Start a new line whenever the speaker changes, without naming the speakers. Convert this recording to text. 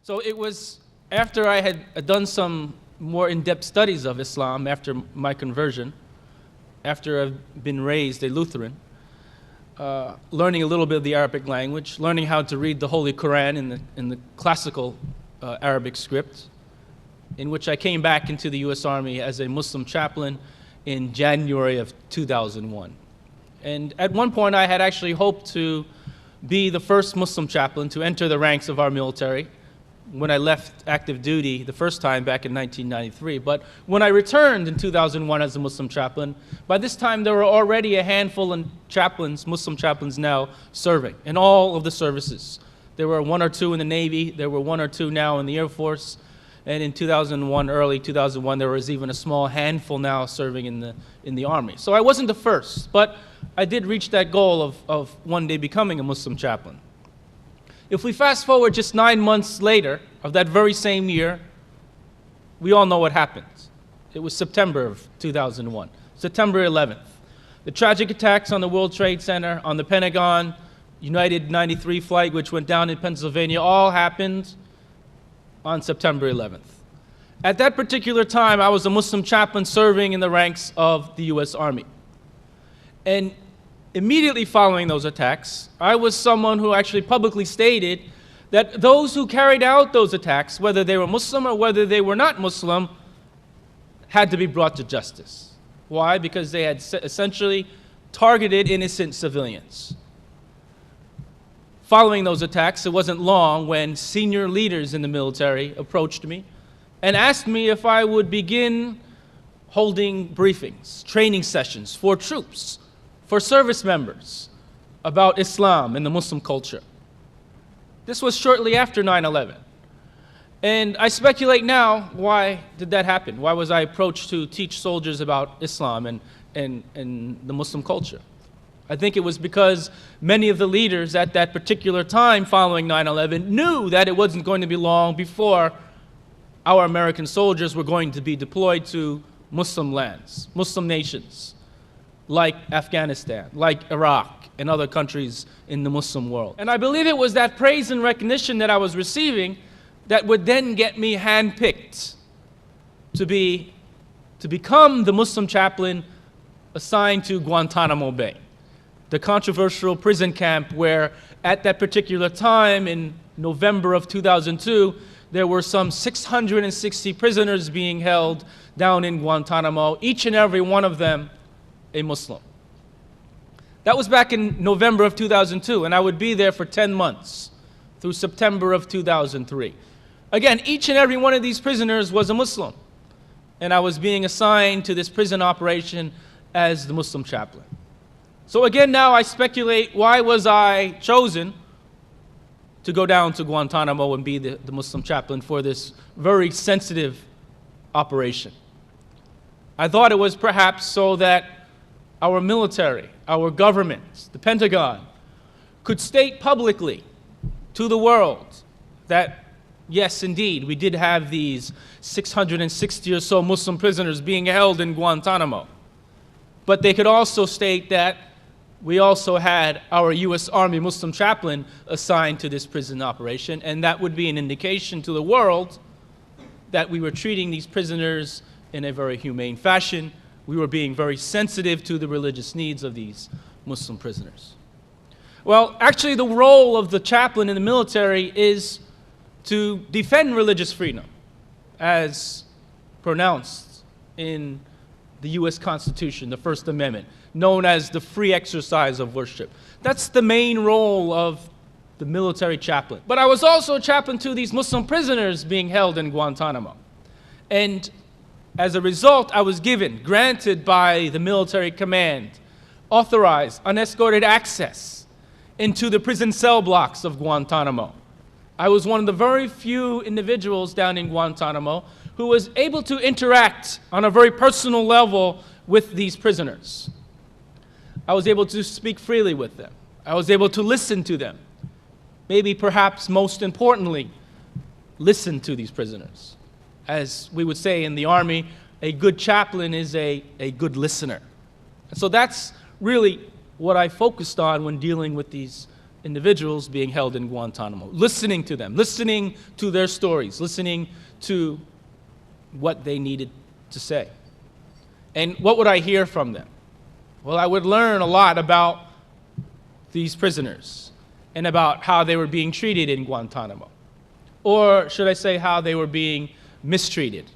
So it was after I had done some more in-depth studies of Islam after my conversion, after I've been raised a Lutheran, learning a little bit of the Arabic language, learning how to read the Holy Quran in the classical Arabic script, in which I came back into the U.S. Army as a Muslim chaplain in January of 2001. And at one point I had actually hoped to be the first Muslim chaplain to enter the ranks of our military when I left active duty the first time back in 1993. But when I returned in 2001 as a Muslim chaplain, by this time there were already a handful of chaplains, Muslim chaplains now, serving in all of the services. There were one or two in the Navy, there were one or two now in the Air Force, and in 2001, early 2001, there was even a small handful now serving in the Army. So I wasn't the first, but I did reach that goal of one day becoming a Muslim chaplain. If we fast forward just 9 months later of that very same year, we all know what happened. It was September of 2001, September 11th. The tragic attacks on the World Trade Center, on the Pentagon, United 93 flight, which went down in Pennsylvania, all happened on September 11th. At that particular time, I was a Muslim chaplain serving in the ranks of the U.S. Army. And immediately following those attacks, I was someone who actually publicly stated that those who carried out those attacks, whether they were Muslim or whether they were not Muslim, had to be brought to justice. Why? Because they had essentially targeted innocent civilians. Following those attacks, it wasn't long when senior leaders in the military approached me and asked me if I would begin holding briefings, training sessions for troops, for service members about Islam and the Muslim culture. This was shortly after 9/11. And I speculate now, why did that happen? Why was I approached to teach soldiers about Islam and the Muslim culture? I think it was because many of the leaders at that particular time following 9/11 knew that it wasn't going to be long before our American soldiers were going to be deployed to Muslim lands, Muslim nations, like Afghanistan, like Iraq, and other countries in the Muslim world. And I believe it was that praise and recognition that I was receiving that would then get me handpicked to become the Muslim chaplain assigned to Guantanamo Bay, the controversial prison camp where at that particular time in November of 2002, there were some 660 prisoners being held down in Guantanamo, each and every one of them a Muslim. That was back in November of 2002, and I would be there for 10 months through September of 2003. Again, each and every one of these prisoners was a Muslim, and I was being assigned to this prison operation as the Muslim chaplain. So again, now I speculate, why was I chosen to go down to Guantanamo and be the Muslim chaplain for this very sensitive operation? I thought it was perhaps so that our military, our government, the Pentagon, could state publicly to the world that, yes, indeed, we did have these 660 or so Muslim prisoners being held in Guantanamo. But they could also state that we also had our U.S. Army Muslim chaplain assigned to this prison operation, and that would be an indication to the world that we were treating these prisoners in a very humane fashion. We were being very sensitive to the religious needs of these Muslim prisoners. Well, actually, the role of the chaplain in the military is to defend religious freedom, as pronounced in the U.S. Constitution, the First Amendment, known as the free exercise of worship. That's the main role of the military chaplain. But I was also a chaplain to these Muslim prisoners being held in Guantanamo. And as a result, I was granted by the military command, authorized, unescorted access into the prison cell blocks of Guantanamo. I was one of the very few individuals down in Guantanamo who was able to interact on a very personal level with these prisoners. I was able to speak freely with them. I was able to listen to them. Maybe perhaps most importantly, listen to these prisoners. As we would say in the Army, a good chaplain is a good listener. And so that's really what I focused on when dealing with these individuals being held in Guantanamo, listening to them, listening to their stories, listening to what they needed to say. And what would I hear from them? Well, I would learn a lot about these prisoners and about how they were being treated in Guantanamo. Or should I say how they were being mistreated